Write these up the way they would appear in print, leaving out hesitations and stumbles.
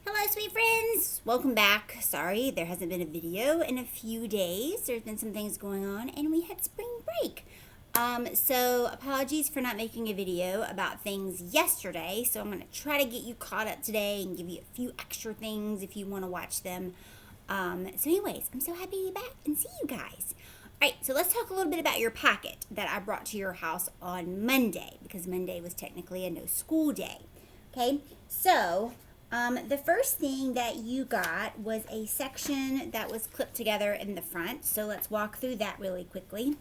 Hello, sweet friends. Welcome back. Sorry, there hasn't been a video in a few days. There's been some things going on, and we had spring break. So apologies for not making a video about things yesterday. So I'm going to try to get you caught up today and give you a few extra things if you want to watch them. So anyways, I'm so happy to be back and see you guys. All right, so let's talk a little bit about your packet that I brought to your house on Monday, because Monday was technically a no school day. Okay, so the first thing that you got was a section that was clipped together in the front. So let's walk through that really quickly.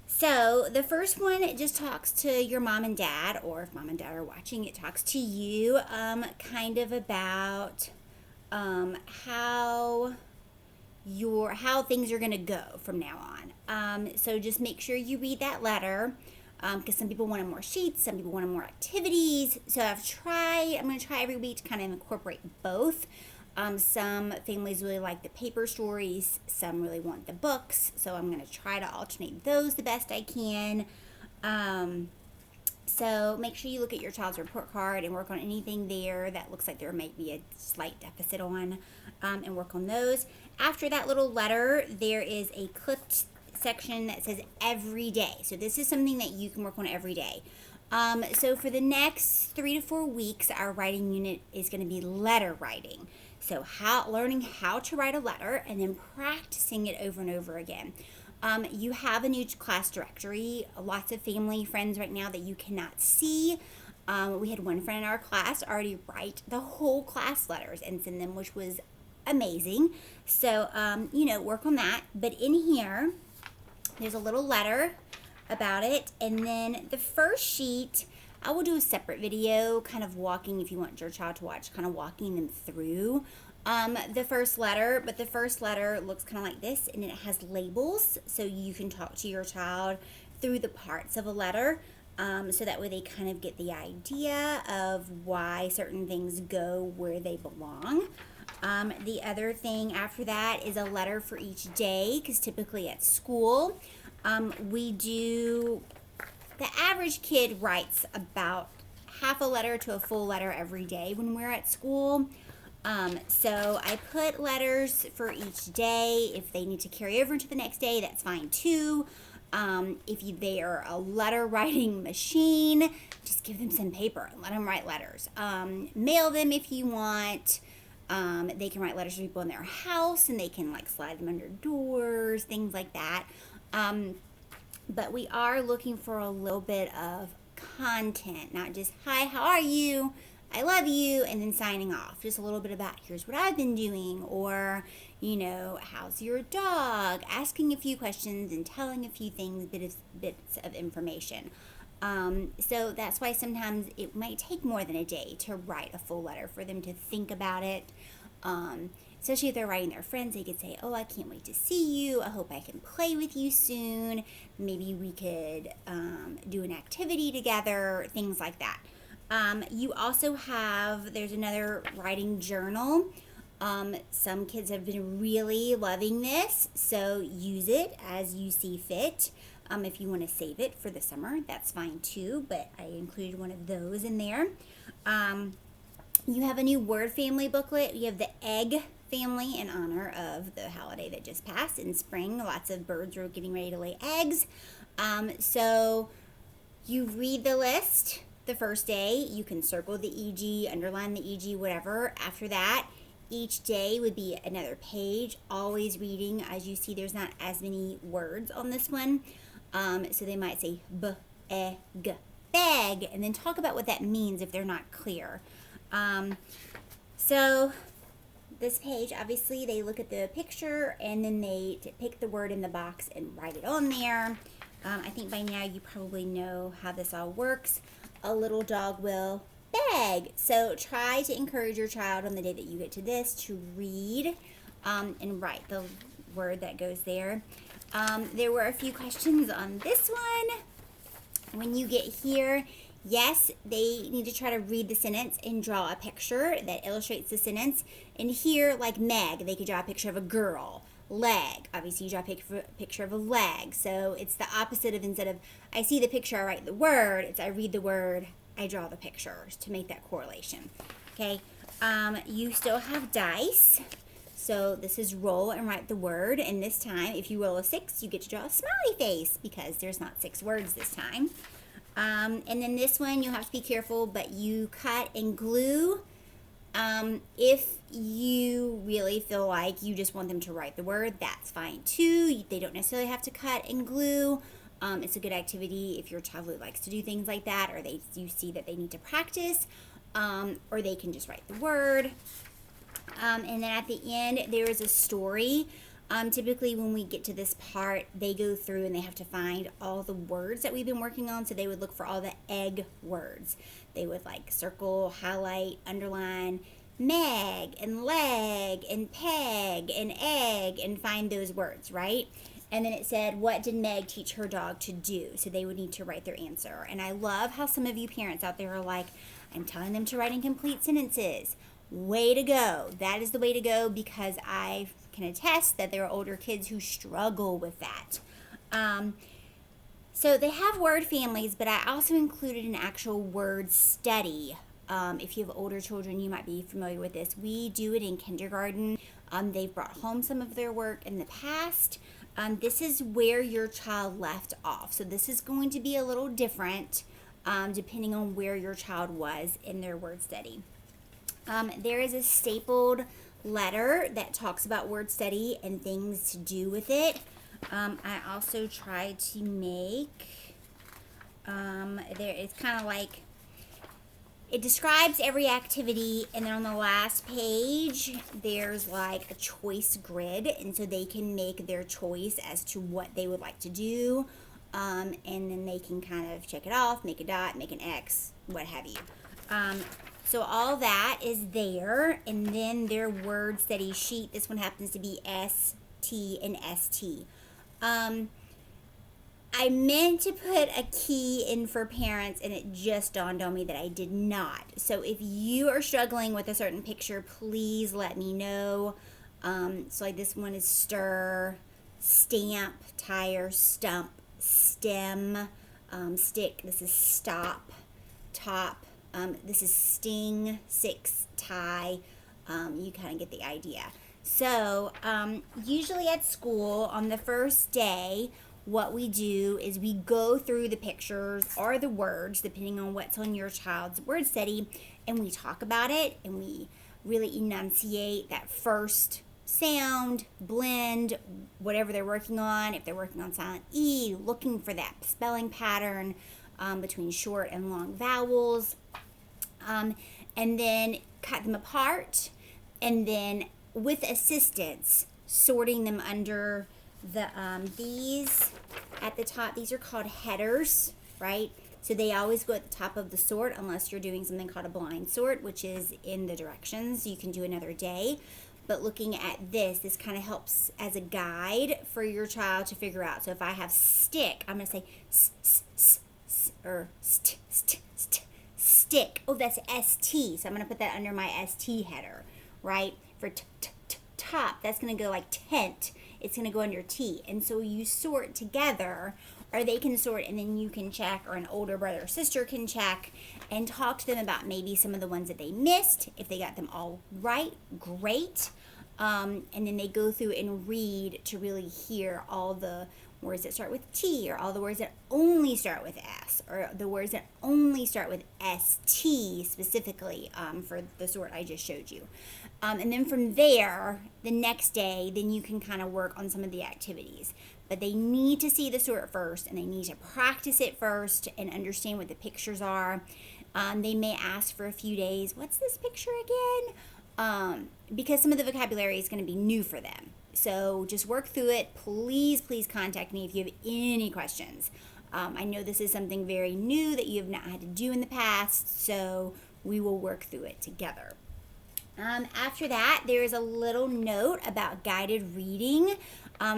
So the first one, it just talks to your mom and dad, or if mom and dad are watching, it talks to you kind of about how things are going to go from now on. So just make sure you read that letter, because some people wanted more sheets, some people wanted more activities. So I'm going to try every week to kind of incorporate both. Some families really like the paper stories, some really want the books, so I'm going to try to alternate those the best I can. So make sure you look at your child's report card and work on anything there that looks like there might be a slight deficit on, and work on those. After that little letter, there is a clipped section that says every day. So this is something that you can work on every day. So for the next 3 to 4 weeks, our writing unit is going to be letter writing. So learning how to write a letter and then practicing it over and over again. You have a new class directory, lots of family friends right now that you cannot see. We had one friend in our class already write the whole class letters and send them, which was amazing. So, work on that. But in here, there's a little letter about it. And then the first sheet, I will do a separate video kind of walking, if you want your child to watch, kind of walking them through the first letter. But the first letter looks kind of like this, and it has labels, so you can talk to your child through the parts of a letter, so that way they kind of get the idea of why certain things go where they belong. The other thing after that is a letter for each day, because typically at school, the average kid writes about half a letter to a full letter every day when we're at school. So I put letters for each day. If they need to carry over into the next day, that's fine too. If they are a letter writing machine, just give them some paper and let them write letters. Mail them if you want. They can write letters to people in their house, and they can slide them under doors, things like that. But we are looking for a little bit of content, not just, hi, how are you? I love you, and then signing off. Just a little bit about, here's what I've been doing, or, how's your dog? Asking a few questions and telling a few things, bits of information. So that's why sometimes it might take more than a day to write a full letter for them to think about it. Especially if they're writing their friends, they could say, oh, I can't wait to see you. I hope I can play with you soon. Maybe we could do an activity together, things like that. You also there's another writing journal. Some kids have been really loving this, so use it as you see fit. If you want to save it for the summer, that's fine too, but I included one of those in there. You have a new word family booklet. You have the egg family in honor of the holiday that just passed in spring. Lots of birds are getting ready to lay eggs. So you read the list the first day. You can circle the EG, underline the EG, whatever. After that, each day would be another page, always reading. As you see, there's not as many words on this one. So they might say b-e-g, bag, and then talk about what that means if they're not clear. So this page, obviously, they look at the picture and then they pick the word in the box and write it on there. I think by now you probably know how this all works. A little dog will beg. So try to encourage your child on the day that you get to this to read and write the word that goes there. There were a few questions on this one. When you get here, yes, they need to try to read the sentence and draw a picture that illustrates the sentence. And here, like Meg, they could draw a picture of a girl. Leg, obviously you draw a picture of a leg. So it's the opposite of, instead of I see the picture, I write the word, it's I read the word, I draw the pictures to make that correlation. Okay, You still have dice. So this is roll and write the word. And this time, if you roll a 6, you get to draw a smiley face because there's not 6 words this time. And then this one, you'll have to be careful, but you cut and glue. If you really feel like you just want them to write the word, that's fine too. They don't necessarily have to cut and glue. It's a good activity if your child really likes to do things like that, or you see that they need to practice, or they can just write the word. And then at the end, there is a story. Typically, when we get to this part, they go through and they have to find all the words that we've been working on. So they would look for all the egg words. They would like circle, highlight, underline, Meg and leg and peg and egg and find those words, right? And then it said, what did Meg teach her dog to do? So they would need to write their answer. And I love how some of you parents out there are like, I'm telling them to write incomplete sentences. Way to go. That is the way to go, because I can attest that there are older kids who struggle with that. So they have word families, but I also included an actual word study. If you have older children, you might be familiar with this. We do it in kindergarten. They've brought home some of their work in the past. This is where your child left off. So this is going to be a little different depending on where your child was in their word study. There is a stapled letter that talks about word study and things to do with it. I also tried to make, it's kind of like, it describes every activity, and then on the last page, there's like a choice grid, and so they can make their choice as to what they would like to do, and then they can kind of check it off, make a dot, make an X, what have you. So all that is there, and then their word study sheet. This one happens to be S, T, and ST. I meant to put a key in for parents, and it just dawned on me that I did not. So if you are struggling with a certain picture, please let me know. So like this one is stir, stamp, tire, stump, stem, stick. This is stop, top. This is sting, 6, tie. You kind of get the idea. So usually at school on the first day, what we do is we go through the pictures or the words, depending on what's on your child's word study, and we talk about it, and we really enunciate that first sound, blend, whatever they're working on. If they're working on silent E, looking for that spelling pattern between short and long vowels. And then cut them apart, and then with assistance, sorting them under the these at the top. These are called headers, right? So they always go at the top of the sort unless you're doing something called a blind sort, which is in the directions. You can do another day. But looking at this kind of helps as a guide for your child to figure out. So if I have stick, I'm going to say or stick. Oh, that's ST. So I'm going to put that under my ST header, right? For top, that's going to go like tent. It's going to go under T. And so you sort together, or they can sort, and then you can check, or an older brother or sister can check, and talk to them about maybe some of the ones that they missed. If they got them all right, great. And then they go through and read to really hear all the words that start with T, or all the words that only start with S, or the words that only start with ST specifically for the sort I just showed you. And then from there, the next day, then you can kind of work on some of the activities. But they need to see the sort first, and they need to practice it first and understand what the pictures are. They may ask for a few days, what's this picture again? Because some of the vocabulary is going to be new for them. So just work through it. Please, please contact me if you have any questions. I know this is something very new that you have not had to do in the past, so we will work through it together. After that, there is a little note about guided reading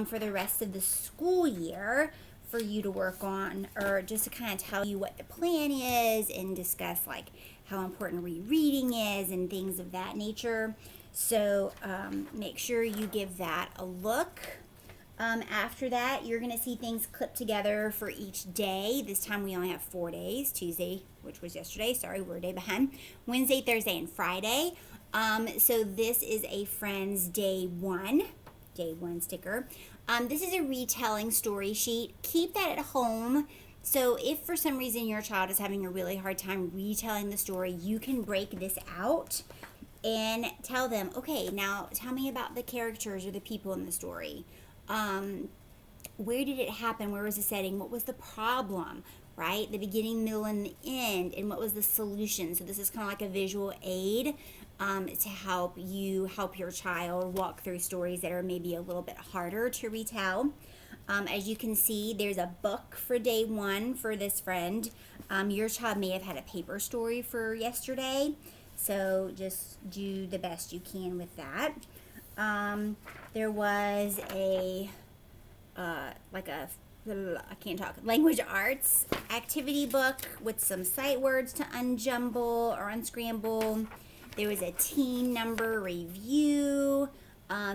for the rest of the school year for you to work on, or just to kind of tell you what the plan is and discuss like how important rereading is and things of that nature. So make sure you give that a look. After that, you're going to see things clipped together for each day. This time we only have 4 days. Tuesday, which was yesterday. Sorry, we're a day behind. Wednesday, Thursday, and Friday. So this is a friend's day one sticker. This is a retelling story sheet. Keep that at home. So if for some reason your child is having a really hard time retelling the story, you can break this out and tell them, okay, now tell me about the characters or the people in the story. Where did it happen? Where was the setting? What was the problem? Right? The beginning, middle, and the end. And what was the solution? So this is kind of like a visual aid to help your child walk through stories that are maybe a little bit harder to retell. As you can see, there's a book for day one for this friend. Your child may have had a paper story for yesterday, so just do the best you can with that. There was I can't talk, language arts activity book with some sight words to unjumble or unscramble. There was a teen number review.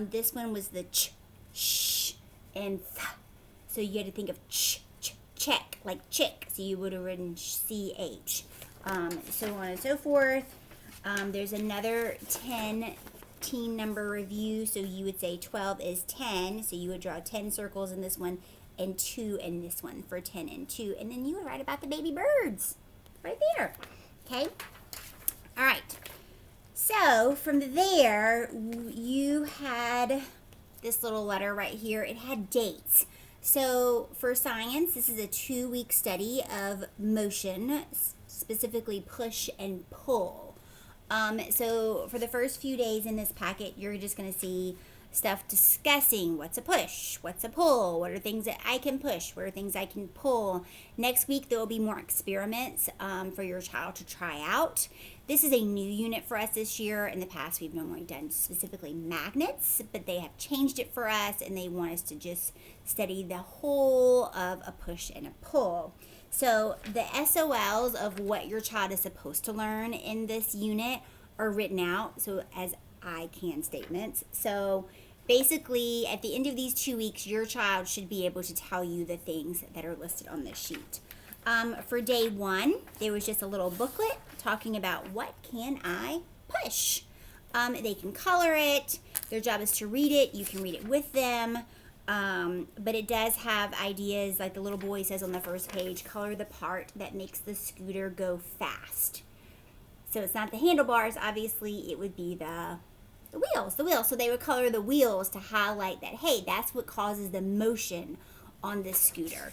This one was the ch, sh, and th. So you had to think of check, like chick. So you would have written ch. So on and so forth. There's another 10 teen number review. So you would say 12 is 10. So you would draw 10 circles in this one and 2 in this one for 10 and 2. And then you would write about the baby birds right there. Okay? All right. So from there, you had this little letter right here. It had dates. So for science, this is a 2-week study of motion, specifically push and pull. So for the first few days in this packet, you're just going to see stuff discussing what's a push, what's a pull, what are things that I can push, what are things I can pull. Next week, there will be more experiments for your child to try out. This is a new unit for us this year. In the past, we've normally done specifically magnets, but they have changed it for us, and they want us to just study the whole of a push and a pull. So the SOLs of what your child is supposed to learn in this unit are written out, so as I can statements. So basically, at the end of these 2 weeks, your child should be able to tell you the things that are listed on this sheet. For day one, there was just a little booklet talking about what can I push. They can color it. Their job is to read it. You can read it with them. But it does have ideas, like the little boy says on the first page, color the part that makes the scooter go fast. So it's not the handlebars, obviously, it would be the wheels. So they would color the wheels to highlight that, hey, that's what causes the motion on this scooter.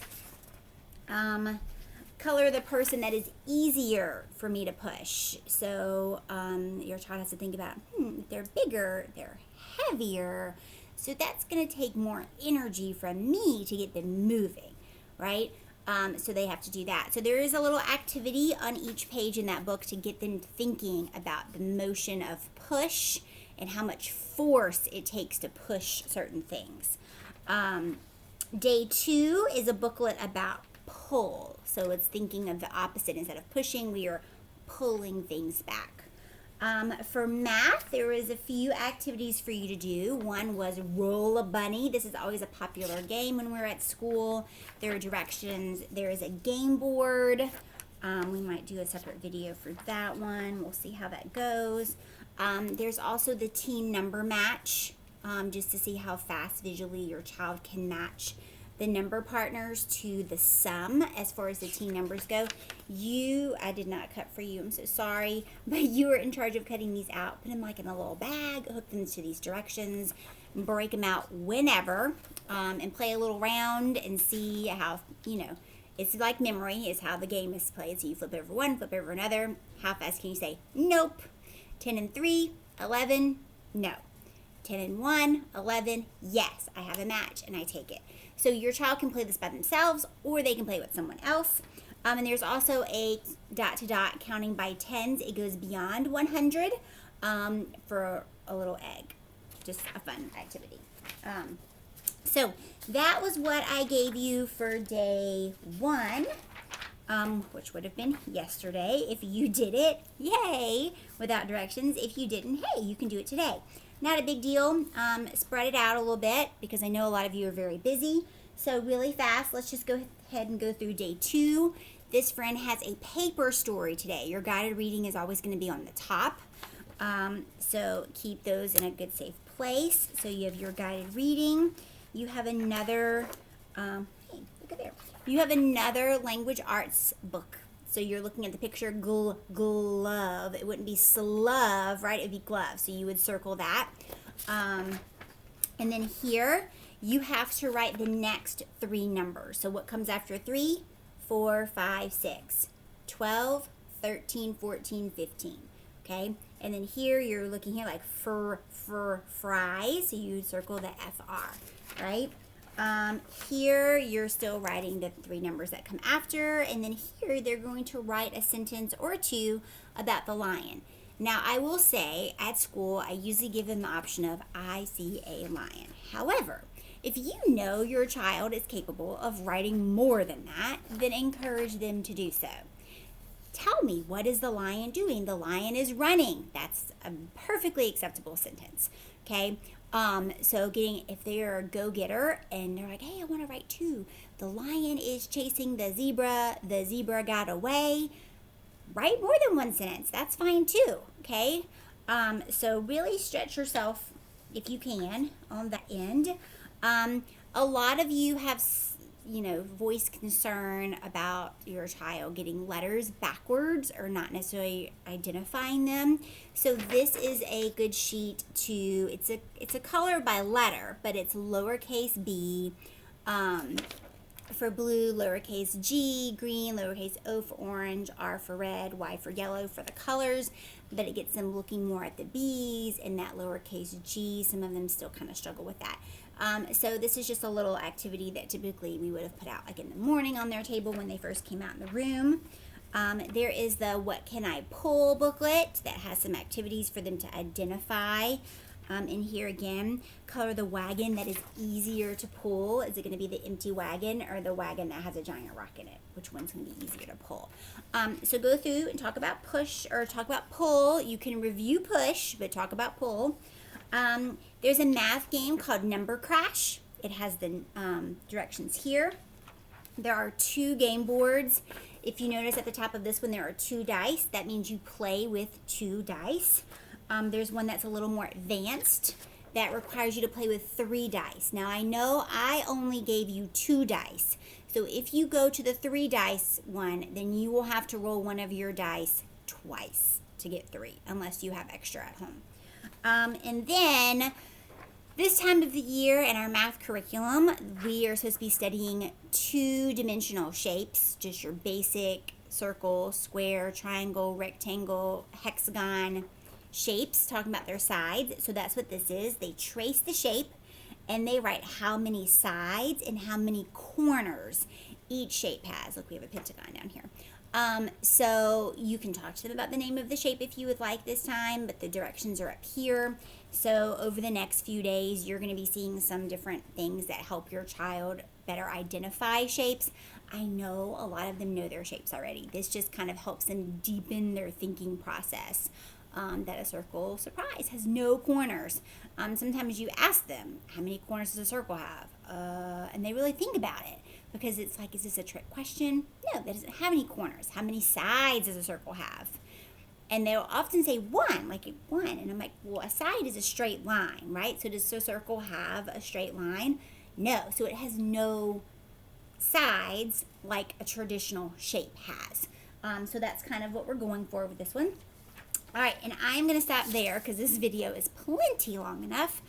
Color the person that is easier for me to push. So your child has to think about, they're bigger, they're heavier, so that's going to take more energy from me to get them moving, right? So they have to do that. So there is a little activity on each page in that book to get them thinking about the motion of push and how much force it takes to push certain things. Day 2 is a booklet about pull. So it's thinking of the opposite. Instead of pushing, we are pulling things back. For math, there was a few activities for you to do. One was roll a bunny. This is always a popular game when we're at school. There are directions. There is a game board. We might do a separate video for that one. We'll see how that goes. There's also the teen number match, just to see how fast visually your child can match the number partners to the sum as far as the teen numbers go. I did not cut for you, I'm so sorry, but you are in charge of cutting these out. Put them like in a little bag, hook them to these directions, break them out whenever, and play a little round and see how, it's like memory is how the game is played. So you flip over one, flip over another. How fast can you say, nope? 10 and 3, 11, no. 10 and 1, 11, yes, I have a match and I take it. So your child can play this by themselves or they can play with someone else. And there's also a dot-to-dot counting by tens. It goes beyond 100 for a little egg. Just a fun activity. So that was what I gave you for day 1, which would have been yesterday. If you did it, yay, without directions. If you didn't, hey, you can do it today. Not a big deal. Spread it out a little bit because I know a lot of you are very busy. So really fast, let's just go ahead and go through day 2. This friend has a paper story today. Your guided reading is always going to be on the top. So keep those in a good safe place. So you have your guided reading. You have another, hey, look at there. You have another language arts book. So you're looking at the picture glove. It wouldn't be slove, right? It'd be glove. So you would circle that. And then here you have to write the next 3 numbers. So what comes after 3? 4, 5, 6, 12, 13, 14, 15. Okay? And then here you're looking here like fries. So you circle the FR, right? Here you're still writing the 3 numbers that come after, and then here they're going to write a sentence or 2 about the lion. Now I will say at school I usually give them the option of I see a lion. However, if you know your child is capable of writing more than that, then encourage them to do so. Tell me, what is the lion doing? The lion is running. That's a perfectly acceptable sentence. Okay? So if they're a go-getter and they're like, hey, I want to write 2. The lion is chasing the zebra got away. Write more than 1 sentence. That's fine too. Okay? So really stretch yourself if you can on that end. A lot of you have voiced concern about your child getting letters backwards or not necessarily identifying them. So this is a good sheet it's a color by letter, but it's lowercase b for blue, lowercase g, green, lowercase o for orange, r for red, y for yellow for the colors, but it gets them looking more at the b's and that lowercase g. Some of them still kind of struggle with that. So this is just a little activity that typically we would have put out like in the morning on their table when they first came out in the room. There is the What Can I Pull booklet that has some activities for them to identify. And here again, color the wagon that is easier to pull. Is it going to be the empty wagon or the wagon that has a giant rock in it? Which one's going to be easier to pull? So go through and talk about push or talk about pull. You can review push, but talk about pull. There's a math game called Number Crash. It has the directions here. There are 2 game boards. If you notice at the top of this one, there are 2 dice. That means you play with 2 dice. There's one that's a little more advanced that requires you to play with 3 dice. Now I know I only gave you 2 dice. So if you go to the 3 dice one, then you will have to roll one of your dice twice to get 3, unless you have extra at home. And then this time of the year in our math curriculum, we are supposed to be studying 2-dimensional shapes, just your basic circle, square, triangle, rectangle, hexagon shapes, talking about their sides. So that's what this is. They trace the shape and they write how many sides and how many corners each shape has. Look, we have a pentagon down here. So you can talk to them about the name of the shape if you would like this time, but the directions are up here. So over the next few days, you're going to be seeing some different things that help your child better identify shapes. I know a lot of them know their shapes already. This just kind of helps them deepen their thinking process. That a circle, surprise, has no corners. Sometimes you ask them, how many corners does a circle have? And they really think about it. Because it's like, is this a trick question? No, that doesn't have any corners. How many sides does a circle have? And they'll often say 1, like 1. And I'm like, well, a side is a straight line, right? So does a circle have a straight line? No. So it has no sides like a traditional shape has. So that's kind of what we're going for with this one. All right, and I'm going to stop there because this video is plenty long enough.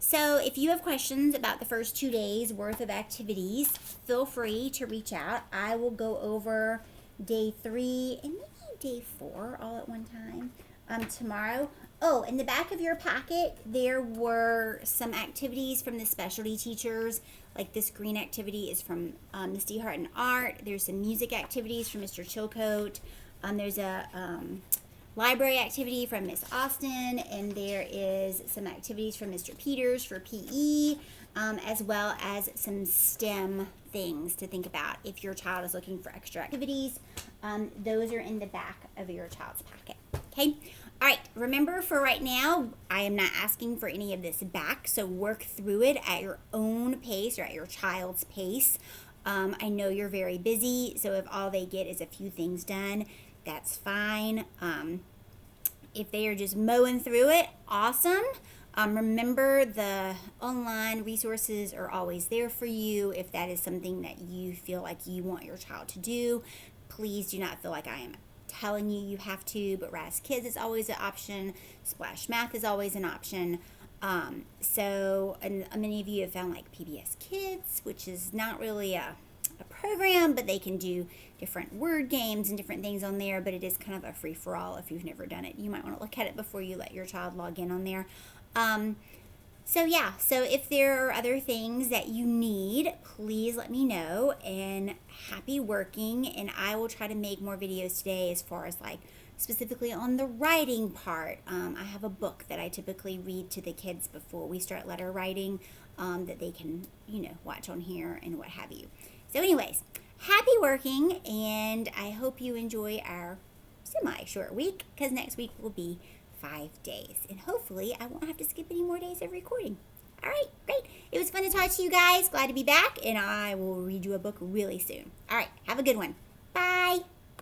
So if you have questions about the first 2 days worth of activities, feel free to reach out. I will go over day 3 and maybe day 4 all at one time tomorrow. Oh, in the back of your packet, there were some activities from the specialty teachers. Like this green activity is from Misty Heart and Art. There's some music activities from Mr. Chilcote. There's a library activity from Miss Austin, and there is some activities from Mr. Peters for PE, as well as some STEM things to think about if your child is looking for extra activities. Those are in the back of your child's packet. Okay? All right, remember for right now, I am not asking for any of this back, so work through it at your own pace or at your child's pace. I know you're very busy, so if all they get is a few things done, that's fine. If they are just mowing through it, awesome. Remember, the online resources are always there for you if that is something that you feel like you want your child to do. Please do not feel like I am telling you have to, but Raz Kids is always an option. Splash Math is always an option. And many of you have found like PBS Kids, which is not really a program, but they can do different word games and different things on there, but it is kind of a free-for-all. If you've never done it, you might want to look at it before you let your child log in on there. So if there are other things that you need, please let me know, and happy working. And I will try to make more videos today as far as like specifically on the writing part. I have a book that I typically read to the kids before we start letter writing, that they can, watch on here and what have you. So anyways, happy working, and I hope you enjoy our semi-short week, because next week will be 5 days, and hopefully I won't have to skip any more days of recording. All right, great. It was fun to talk to you guys. Glad to be back, and I will read you a book really soon. All right, have a good one. Bye.